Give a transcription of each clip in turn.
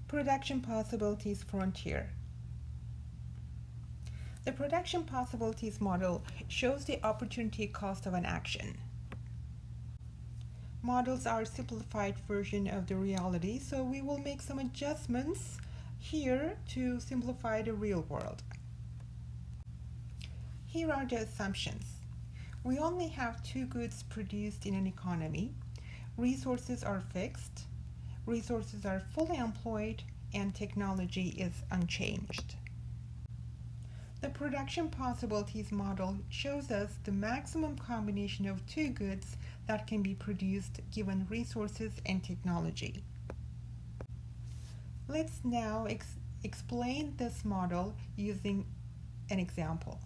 Production Possibilities Frontier. The Production Possibilities model shows the opportunity cost of an action. Models are a simplified version of the reality, so we will make some adjustments here to simplify the real world. Here are the assumptions. We only have two goods produced in an economy. Resources are fixed, resources are fully employed, and technology is unchanged. The Production Possibilities model shows us the maximum combination of two goods that can be produced given resources and technology. Let's now explain this model using an example.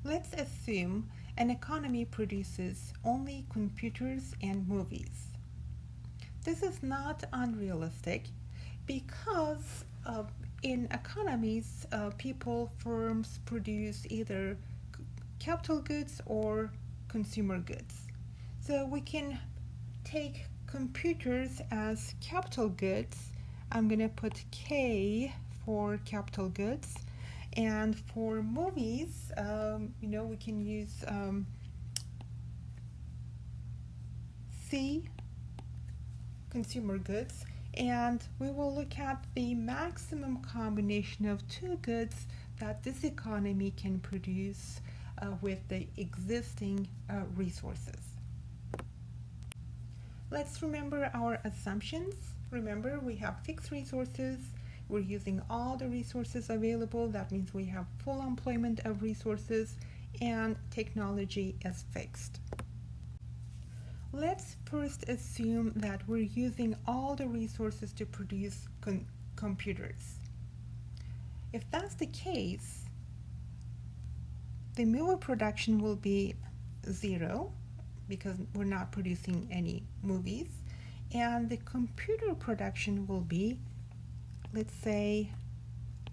Let's assume an economy produces only computers and movies. This is not unrealistic because in economies, people, firms produce either capital goods or consumer goods. So we can take computers as capital goods. I'm going to put K for capital goods. And for movies, we can use C, consumer goods, and we will look at the maximum combination of two goods that this economy can produce with the existing resources. Let's remember our assumptions. Remember, we have fixed resources. We're using all the resources available. That means we have full employment of resources, and technology is fixed. Let's first assume that we're using all the resources to produce computers. If that's the case, the movie production will be 0 because we're not producing any movies, and the computer production will be, let's say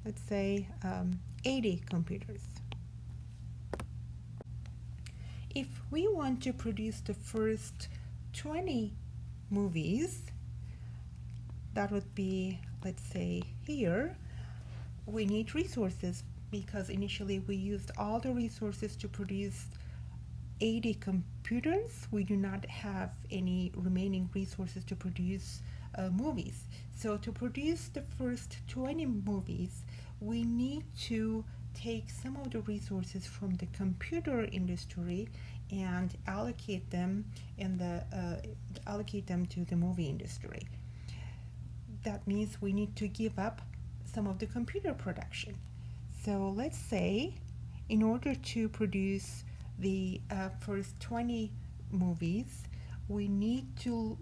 80 computers. If we want to produce the first 20 movies, that would be, let's say here, we need resources because initially we used all the resources to produce 80 computers. We do not have any remaining resources to produce movies. So to produce the first 20 movies, we need to take some of the resources from the computer industry and allocate them to the movie industry. That means we need to give up some of the computer production. So let's say in order to produce the first 20 movies, we need to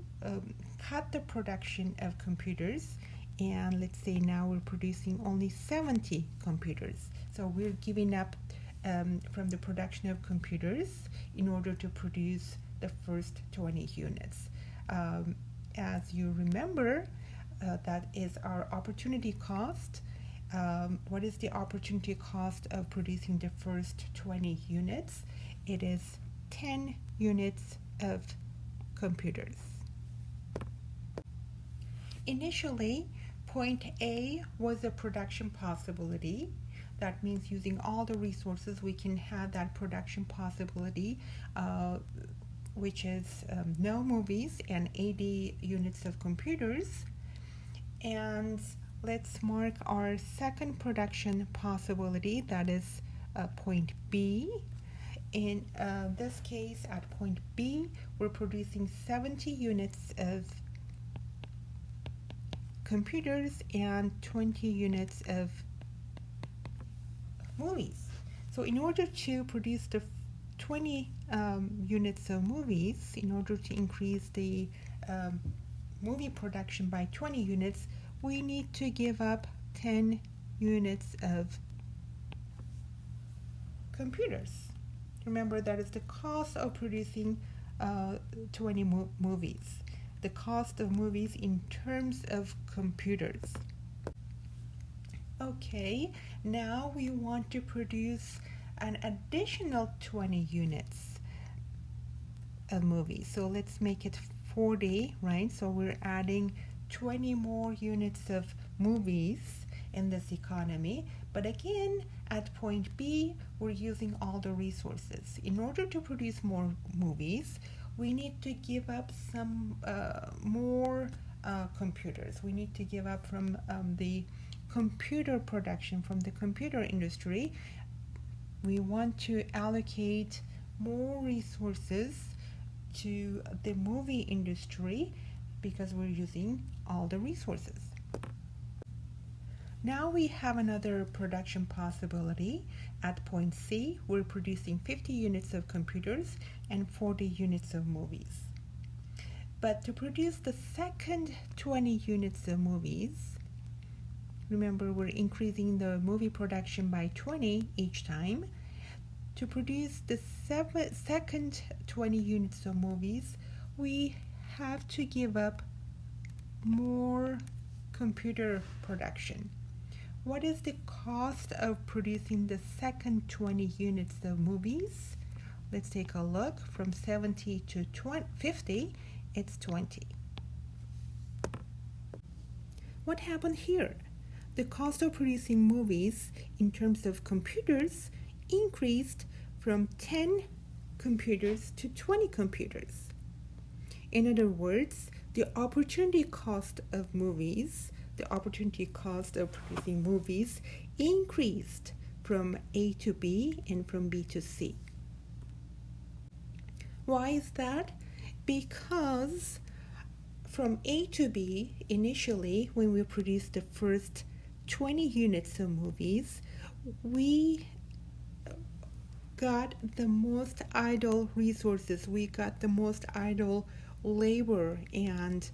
cut the production of computers, and let's say now we're producing only 70 computers. So we're giving up from the production of computers in order to produce the first 20 units. As you remember, that is our opportunity cost. What is the opportunity cost of producing the first 20 units? It is 10 units of computers. Initially, point A was a production possibility. That means using all the resources, we can have that production possibility, which is no movies and 80 units of computers. And let's mark our second production possibility, that is point B. In this case, at point B, we're producing 70 units of computers and 20 units of movies. So in order to produce the 20 units of movies, in order to increase the movie production by 20 units, we need to give up 10 units of computers. Remember, that is the cost of producing 20 movies. The cost of movies in terms of computers. Okay, now we want to produce an additional 20 units of movies. So let's make it 40, right? So we're adding 20 more units of movies in this economy. But again, at point B, we're using all the resources. In order to produce more movies, we need to give up some more computers. We need to give up from the computer production, from the computer industry. We want to allocate more resources to the movie industry because we're using all the resources. Now we have another production possibility. At point C, we're producing 50 units of computers and 40 units of movies. But to produce the second 20 units of movies, remember we're increasing the movie production by 20 each time. To produce the second 20 units of movies, we have to give up more computer production. What is the cost of producing the second 20 units of movies? Let's take a look. From 70 to 50, it's 20. What happened here? The cost of producing movies in terms of computers increased from 10 computers to 20 computers. In other words, the opportunity cost of movies, the opportunity cost of producing movies increased from A to B and from B to C. Why is that? Because from A to B, initially, when we produced the first 20 units of movies, we got the most idle resources. We got the most idle labor and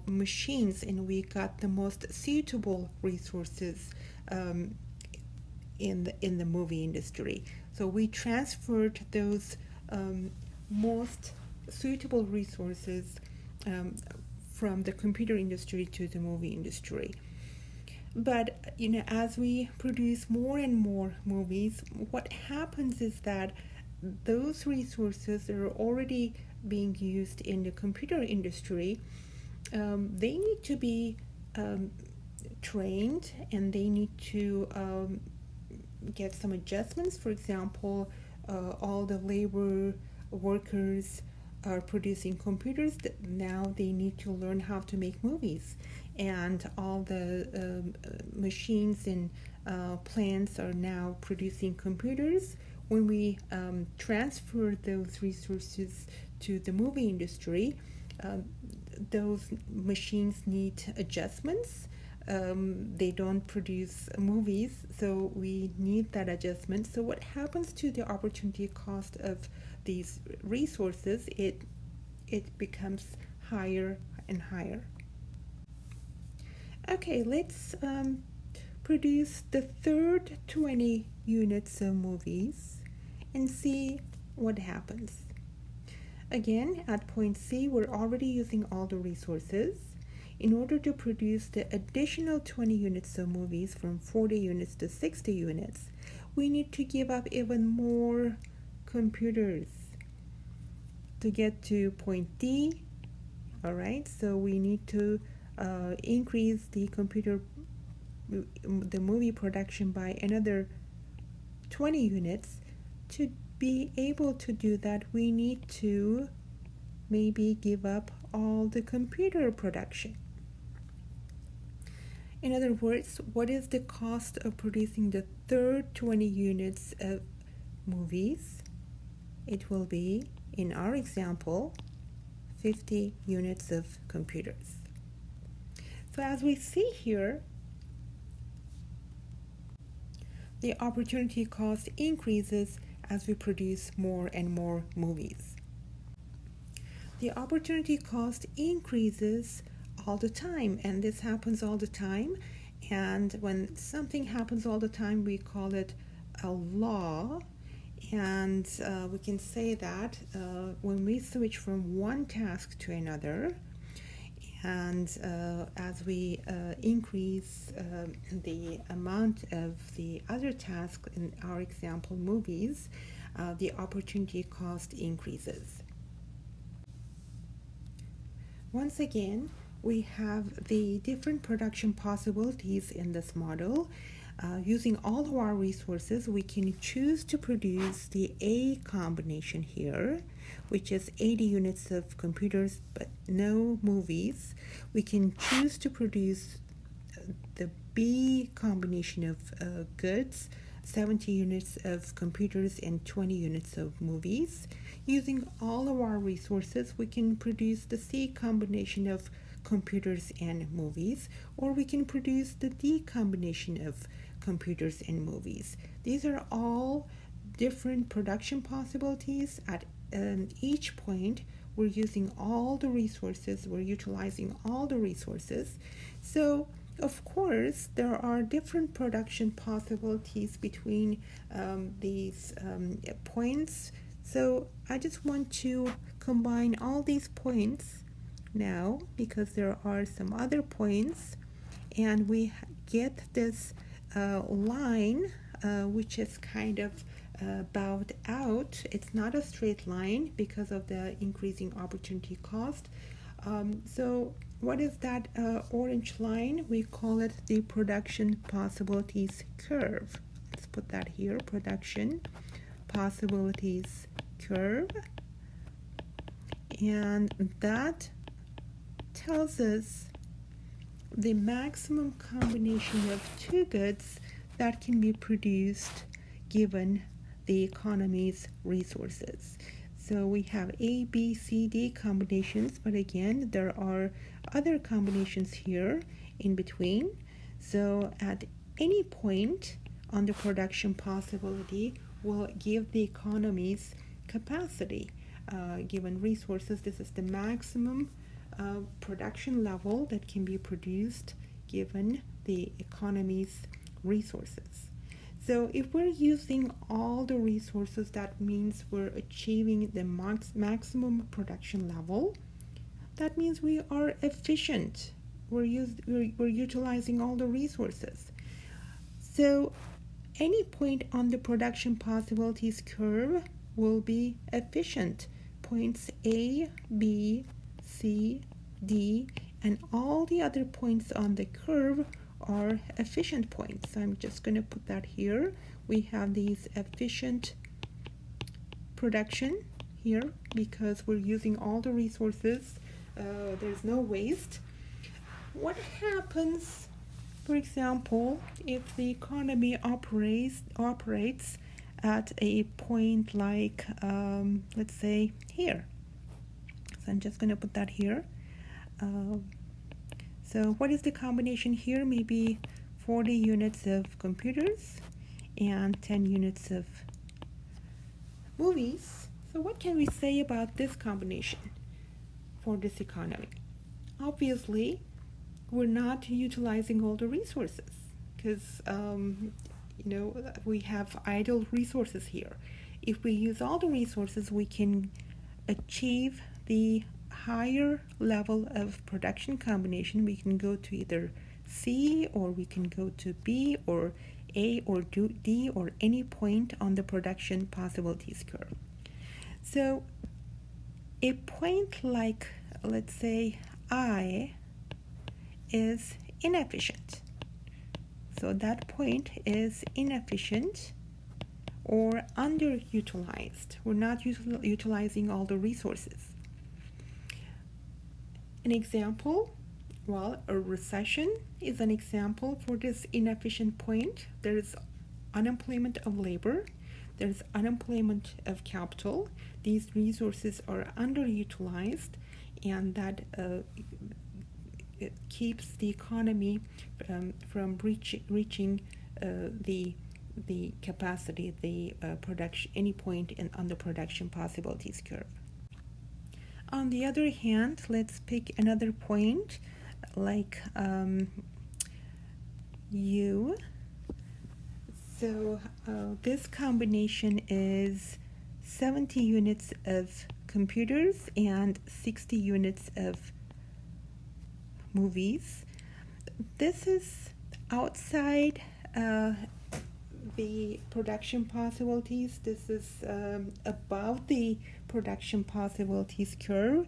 machines, and we got the most suitable resources in the movie industry. So we transferred those most suitable resources from the computer industry to the movie industry. But as we produce more and more movies, what happens is that those resources that are already being used in the computer industry, they need to be trained, and they need to get some adjustments. For example, all the labor workers are producing computers. Now they need to learn how to make movies, and all the machines and plants are now producing computers. When we transfer those resources to the movie industry, those machines need adjustments. They don't produce movies, so we need that adjustment. So what happens to the opportunity cost of these resources? It becomes higher and higher. Okay, let's produce the third 20 units of movies and see what happens. Again, at point C, we're already using all the resources. In order to produce the additional 20 units of movies, from 40 units to 60 units, we need to give up even more computers to get to point D. All right, so we need to increase the movie production by another 20 units. To be able to do that, we need to maybe give up all the computer production. In other words, what is the cost of producing the third 20 units of movies? It will be, in our example, 50 units of computers. So as we see here, the opportunity cost increases as we produce more and more movies. The opportunity cost increases all the time, and this happens all the time. And when something happens all the time, we call it a law. And we can say that when we switch from one task to another, and as we increase the amount of the other task, in our example movies, the opportunity cost increases. Once again, we have the different production possibilities in this model. Using all of our resources, we can choose to produce the A combination here, which is 80 units of computers but no movies. We can choose to produce the B combination of goods, 70 units of computers and 20 units of movies. Using all of our resources, we can produce the C combination of computers and movies, or we can produce the D combination of computers and movies. These are all different production possibilities. At each point, we're using all the resources, we're utilizing all the resources. So of course, there are different production possibilities between these points. So I just want to combine all these points now, because there are some other points, and we get this line which is kind of bowed out. It's not a straight line because of the increasing opportunity cost. So what is that orange line? We call it the production possibilities curve. Let's put that here, production possibilities curve. And that tells us the maximum combination of two goods that can be produced given the economy's resources. So we have A, B, C, D combinations, but again, there are other combinations here in between. So at any point on the production possibility will give the economy's capacity. Given resources, this is the maximum production level that can be produced given the economy's resources. So if we're using all the resources, that means we're achieving the maximum production level. That means we are efficient. We're utilizing all the resources. So any point on the production possibilities curve will be efficient. Points A, B, C, D, and all the other points on the curve are efficient points. So I'm just going to put that here. We have these efficient production here because we're using all the resources. There's no waste. What happens, for example, if the economy operates at a point like, let's say, here? So I'm just going to put that here. So what is the combination here? Maybe 40 units of computers and 10 units of movies. So what can we say about this combination for this economy? Obviously, we're not utilizing all the resources because we have idle resources here. If we use all the resources, we can achieve the higher level of production combination. We can go to either C, or we can go to B, or A, or D, or any point on the production possibilities curve. So a point like, let's say, I is inefficient. So that point is inefficient or underutilized. We're not utilizing all the resources. An example, well, a recession is an example for this inefficient point. There's unemployment of labor, there's unemployment of capital. These resources are underutilized, and that it keeps the economy from reaching the capacity, the production, any point on the production possibilities curve. On the other hand, let's pick another point like U. So this combination is 70 units of computers and 60 units of movies. This is outside the production possibilities. This is above the production possibilities curve.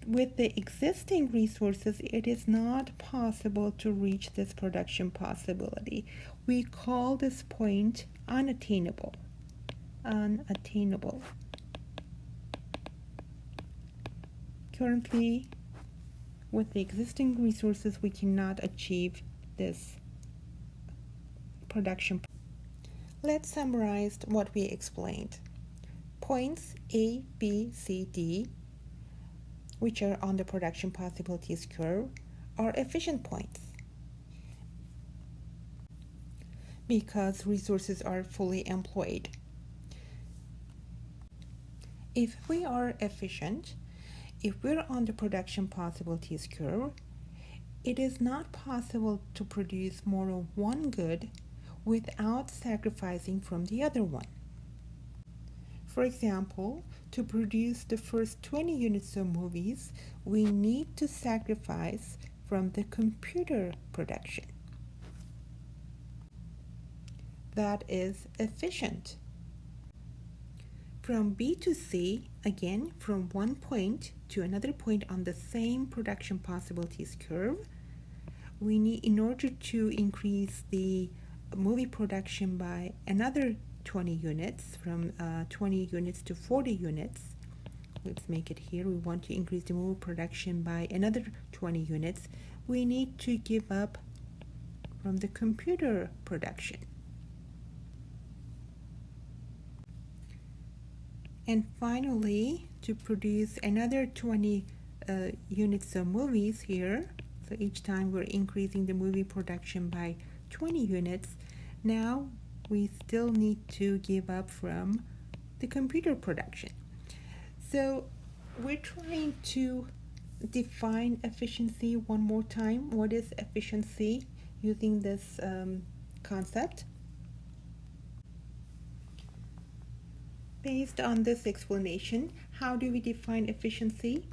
with the existing resources, it is not possible to reach this production possibility. We call this point unattainable. Unattainable. Currently, with the existing resources, we cannot achieve this production. Let's summarize what we explained. Points A, B, C, D, which are on the production possibilities curve, are efficient points because resources are fully employed. If we are efficient, if we're on the production possibilities curve, it is not possible to produce more of one good without sacrificing from the other one. For example, to produce the first 20 units of movies, we need to sacrifice from the computer production. That is efficient. From B to C, again, from one point to another point on the same production possibilities curve, we need, in order to increase the movie production by another 20 units, from 20 units to 40 units. Let's make it here. We want to increase the movie production by another 20 units. We need to give up from the computer production. And finally, to produce another 20 units of movies here, so each time we're increasing the movie production by 20 units, now we still need to give up from the computer production. So we're trying to define efficiency one more time. What is efficiency using this concept? Based on this explanation, how do we define efficiency?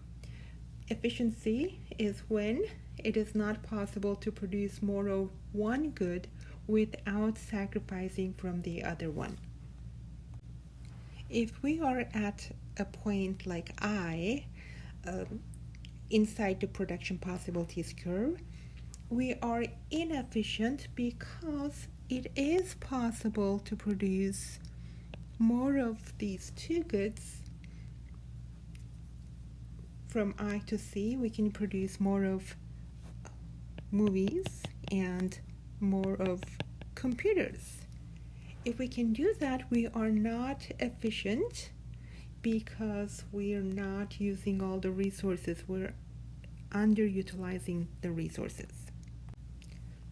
Efficiency is when it is not possible to produce more of one good without sacrificing from the other one. If we are at a point like I, inside the production possibilities curve, we are inefficient because it is possible to produce more of these two goods. From I to C, we can produce more of movies and more of computers. If we can do that, we are not efficient because we are not using all the resources. We're underutilizing the resources.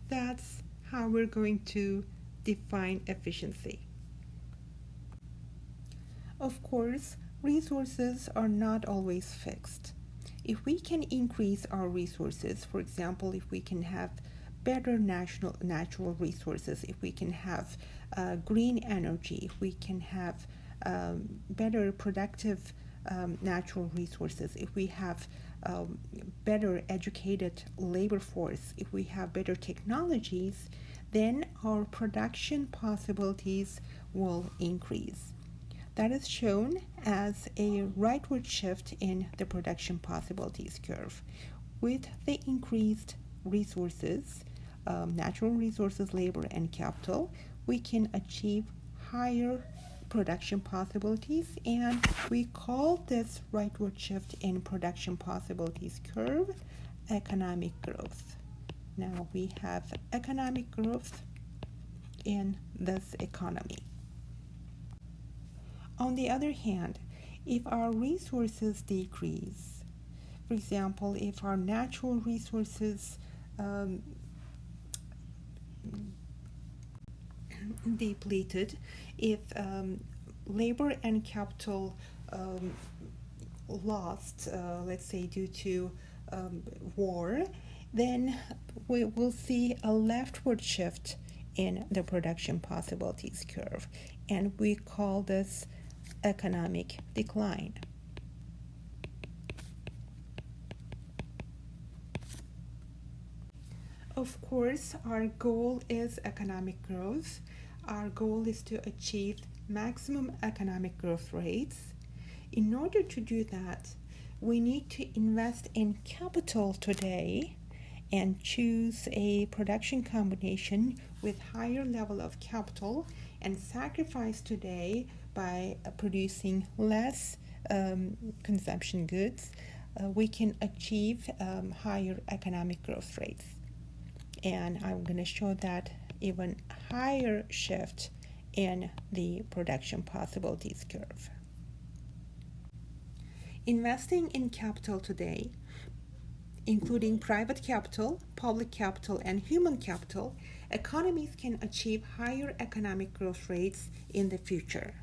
That's how we're going to define efficiency. Of course, resources are not always fixed. If we can increase our resources, for example, if we can have better natural resources, if we can have green energy, if we can have better productive natural resources, if we have better educated labor force, if we have better technologies, then our production possibilities will increase. That is shown as a rightward shift in the production possibilities curve. With the increased resources, natural resources, labor, and capital, we can achieve higher production possibilities, and we call this rightward shift in production possibilities curve economic growth. Now we have economic growth in this economy. On the other hand, if our resources decrease, for example, if our natural resources depleted, if labor and capital lost, let's say due to war, then we will see a leftward shift in the production possibilities curve, and we call this economic decline. Of course, our goal is economic growth. Our goal is to achieve maximum economic growth rates. In order to do that, we need to invest in capital today and choose a production combination with higher level of capital and sacrifice today by producing less consumption goods, we can achieve higher economic growth rates. And I'm going to show that even higher shift in the production possibilities curve. Investing in capital today, including private capital, public capital, and human capital, economies can achieve higher economic growth rates in the future.